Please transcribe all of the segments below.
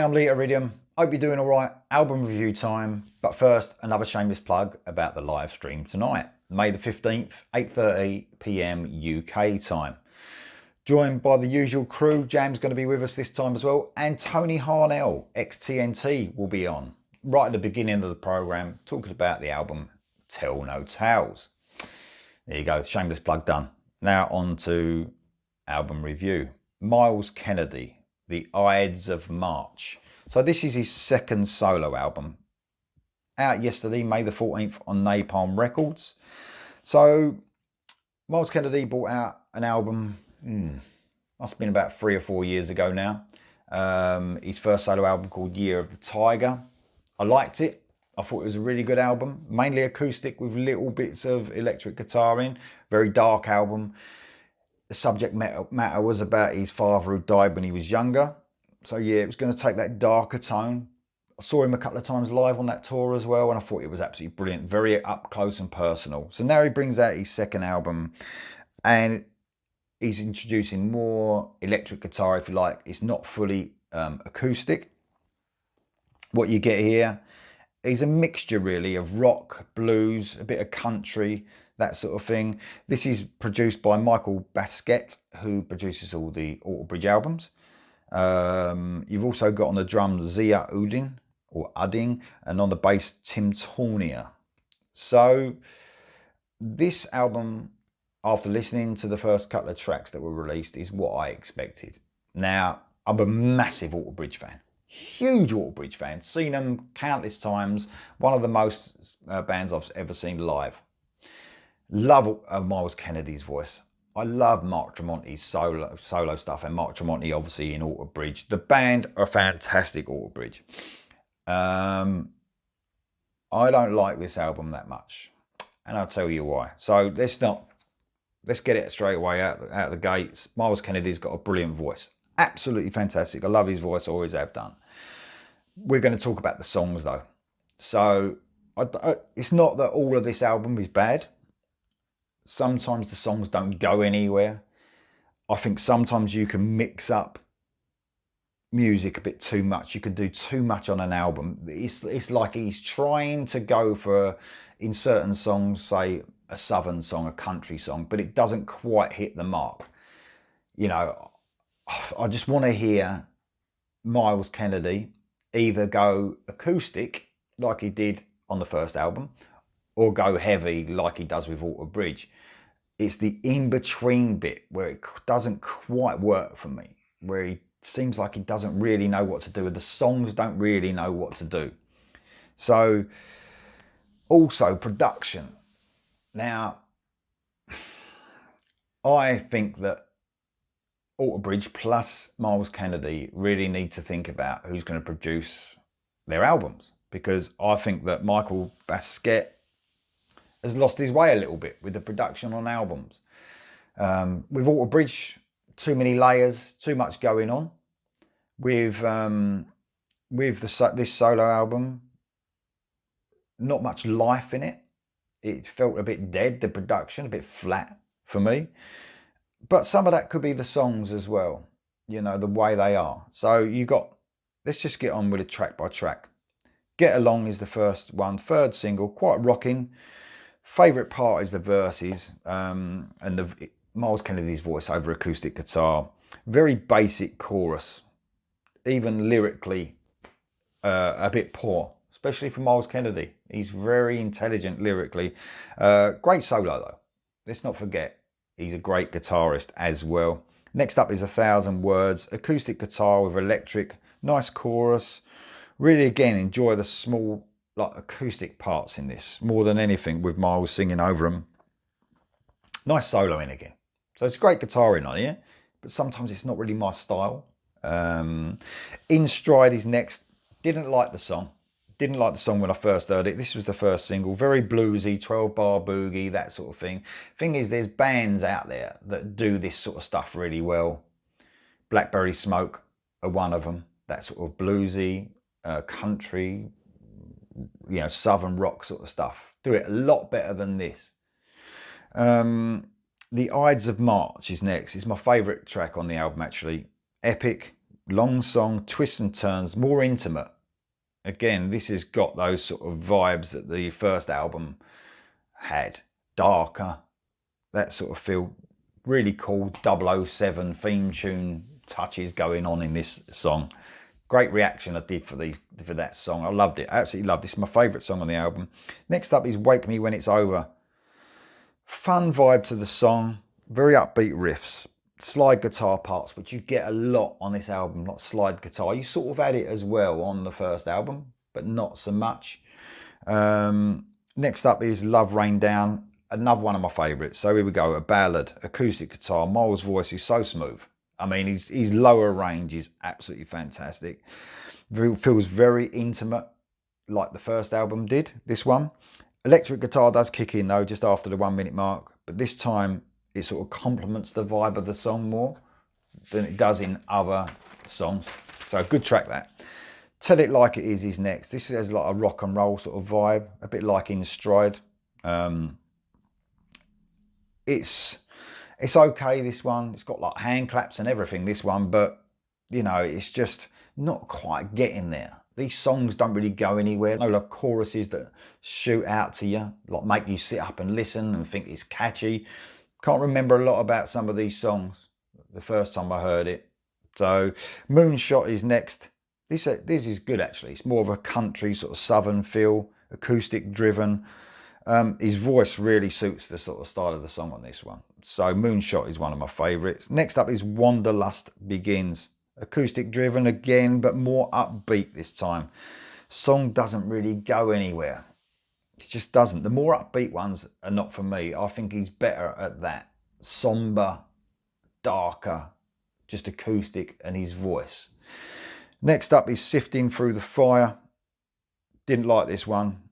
I'm Lee Iridium. Hope you're doing all right. Album review time. But first, another shameless plug about the live stream tonight. May the 15th, 8:30 p.m. UK time. Joined by the usual crew. Jam's going to be with us this time as well. And Tony Harnell, ex-TNT, will be on. Right at the beginning of the programme, talking about the album Tell No Tales. There you go, shameless plug done. Now on to album review. Myles Kennedy, The Ides of March. So this is his second solo album. Out yesterday, May the 14th on Napalm Records. So Myles Kennedy brought out an album, must have been about 3 or 4 years ago now. His first solo album called Year of the Tiger. I liked it. I thought it was a really good album, mainly acoustic with little bits of electric guitar in. Very dark album. The subject matter was about his father who died when he was younger. So yeah, it was going to take that darker tone. I saw him a couple of times live on that tour as well, and I thought it was absolutely brilliant. Very up close and personal. So now he brings out his second album, and he's introducing more electric guitar, if you like. It's not fully acoustic. What you get here is a mixture really of rock, blues, a bit of country, that sort of thing. This is produced by Michael Basquet, who produces all the Alter Bridge albums. You've also got on the drums Zia Udding, and on the bass Tim Tournier. So this album, after listening to the first couple of tracks that were released, is what I expected. Now, I'm a massive Alter Bridge fan. Huge Alter Bridge fan. Seen them countless times. One of the most bands I've ever seen live. Love Myles Kennedy's voice. I love Mark Tremonti's solo stuff, and Mark Tremonti obviously in Alter Bridge. The band are fantastic, Alter Bridge. I don't like this album that much, and I'll tell you why. So let's get it straight away out of the gates. Myles Kennedy's got a brilliant voice. Absolutely fantastic. I love his voice, always have done. We're going to talk about the songs though. So it's not that all of this album is bad. Sometimes the songs don't go anywhere. I think sometimes you can mix up music a bit too much. You can do too much on an album. It's like he's trying to go for, in certain songs, say a southern song, a country song, but it doesn't quite hit the mark. You know, I just want to hear Myles Kennedy either go acoustic like he did on the first album, or go heavy like he does with Alter Bridge. It's the in-between bit where it doesn't quite work for me, where he seems like he doesn't really know what to do, and the songs don't really know what to do. So, also production. Now, I think that Alter Bridge plus Myles Kennedy really need to think about who's going to produce their albums, because I think that Michael Basquet has lost his way a little bit with the production on albums. With Alter Bridge, too many layers, too much going on. With this solo album, not much life in it. It felt a bit dead, the production, a bit flat for me. But some of that could be the songs as well, you know, the way they are. So let's just get on with it track by track. Get Along is the first one, third single, quite rocking. Favourite part is the verses and Myles Kennedy's voice over acoustic guitar. Very basic chorus, even lyrically a bit poor, especially for Myles Kennedy. He's very intelligent lyrically. Great solo though, let's not forget. He's a great guitarist as well. Next up is 1,000 Words, acoustic guitar with electric, nice chorus. Really, again, enjoy the small acoustic parts in this more than anything, with Myles singing over them. Nice soloing again. So it's great guitaring on here, but sometimes it's not really my style. In Stride is next. Didn't like the song. Didn't like the song when I first heard it. This was the first single. Very bluesy, 12-bar boogie, that sort of thing. Thing is, there's bands out there that do this sort of stuff really well. Blackberry Smoke are one of them. That sort of bluesy, country, you know, southern rock sort of stuff. Do it a lot better than this. The Ides of March is next. It's my favourite track on the album, actually. Epic, Long song, twists and turns, more intimate. Again, this has got those sort of vibes that the first album had. Darker, that sort of feel. Really cool 007 theme tune touches going on in this song. Great reaction I did for that song. I loved it. I absolutely loved it. It's my favourite song on the album. Next up is Wake Me When It's Over. Fun vibe to the song. Very upbeat riffs. Slide guitar parts, which you get a lot on this album. Not slide guitar. You sort of had it as well on the first album, but not so much. Next up is Love Rain Down. Another one of my favourites. So here we go. A ballad. Acoustic guitar. Myles' voice is so smooth. I mean, his lower range is absolutely fantastic. Feels very intimate, like the first album did, this one. Electric guitar does kick in, though, just after the 1 minute mark. But this time, it sort of complements the vibe of the song more than it does in other songs. So, good track, that. Tell It Like It Is next. This has like a rock and roll sort of vibe, a bit like In Stride. It's okay, this one. It's got like hand claps and everything, this one, but you know, it's just not quite getting there. These songs don't really go anywhere. No like choruses that shoot out to you, like make you sit up and listen and think it's catchy. Can't remember a lot about some of these songs the first time I heard it. So Moonshot is next. This is good actually. It's more of a country sort of southern feel, acoustic driven. His voice really suits the sort of style of the song on this one. So Moonshot is one of my favourites. Next up is Wanderlust Begins. Acoustic driven again, but more upbeat this time. Song doesn't really go anywhere. It just doesn't. The more upbeat ones are not for me. I think he's better at that. Somber, darker, just acoustic and his voice. Next up is Sifting Through the Fire. Didn't like this one.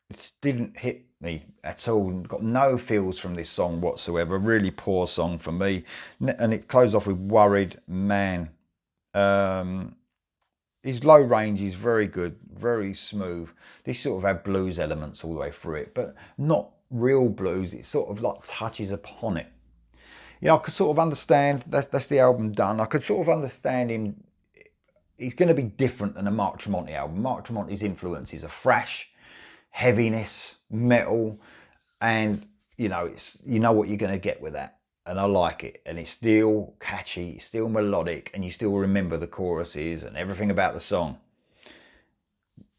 It didn't hit me at all. Got no feels from this song whatsoever. Really poor song for me. And it closed off with Worried Man. His low range is very good, very smooth. This sort of had blues elements all the way through it, but not real blues. It sort of like touches upon it. You know, I could sort of understand, that's the album done. I could sort of understand him. He's going to be different than a Mark Tremonti album. Mark Tremonti's influences are thrash, heaviness, metal, and you know what you're going to get with that, and I like it. And it's still catchy, it's still melodic, and you still remember the choruses and everything about the song.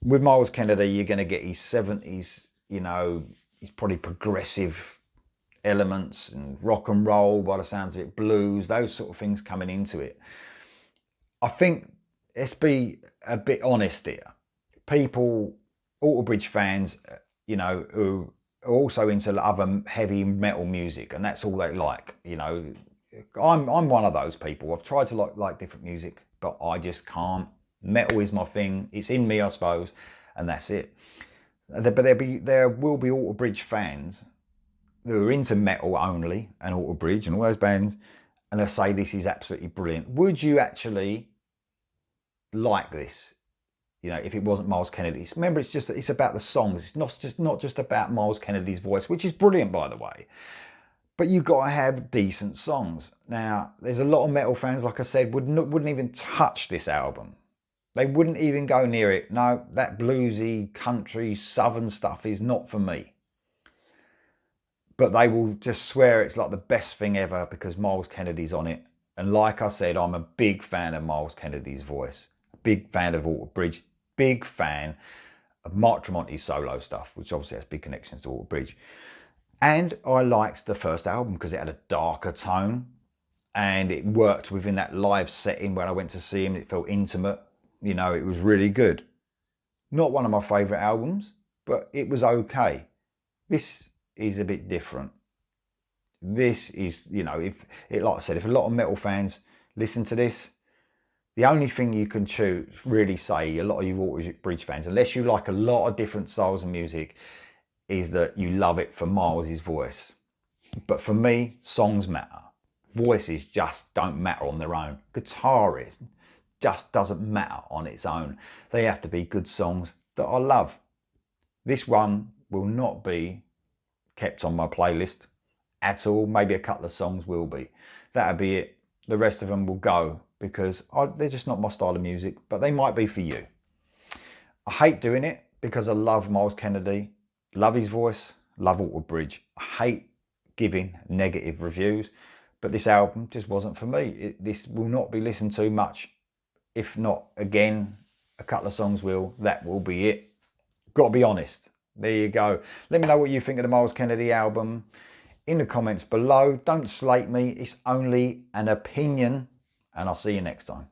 With Myles Kennedy, you're going to get his 70s, you know, he's probably progressive elements and rock and roll, by the sounds of it, blues, those sort of things coming into it. I think, let's be a bit honest here, people, Alter Bridge fans, you know, who are also into other heavy metal music, and that's all they like. You know, I'm one of those people. I've tried to like different music, but I just can't. Metal is my thing. It's in me, I suppose, and that's it. But there will be Alter Bridge fans who are into metal only and Alter Bridge and all those bands, and they'll say this is absolutely brilliant. Would you actually like this? You know, if it wasn't Myles Kennedy. Remember, it's about the songs. It's not just about Myles Kennedy's voice, which is brilliant, by the way. But you've got to have decent songs. Now, there's a lot of metal fans, like I said, wouldn't even touch this album. They wouldn't even go near it. No, that bluesy, country, southern stuff is not for me. But they will just swear it's like the best thing ever because Myles Kennedy's on it. And like I said, I'm a big fan of Myles Kennedy's voice. Big fan of Alter Bridge. Big fan of Mark Tremonti's solo stuff, which obviously has big connections to Alter Bridge. And I liked the first album because it had a darker tone and it worked within that live setting when I went to see him. It felt intimate. You know, it was really good. Not one of my favourite albums, but it was okay. This is a bit different. This is, you know, like I said, if a lot of metal fans listen to this, the only thing you can really say, a lot of you Alter Bridge fans, unless you like a lot of different styles of music, is that you love it for Myles' voice. But for me, songs matter. Voices just don't matter on their own. Guitarist just doesn't matter on its own. They have to be good songs that I love. This one will not be kept on my playlist at all. Maybe a couple of songs will be. That'll be it. The rest of them will go because they're just not my style of music, but they might be for you. I hate doing it because I love Myles Kennedy, love his voice, love Alter Bridge. I hate giving negative reviews, but this album just wasn't for me. This will not be listened to much. If not, again, a couple of songs will. That will be it. Got to be honest. There you go. Let me know what you think of the Myles Kennedy album in the comments below. Don't slate me. It's only an opinion, and I'll see you next time.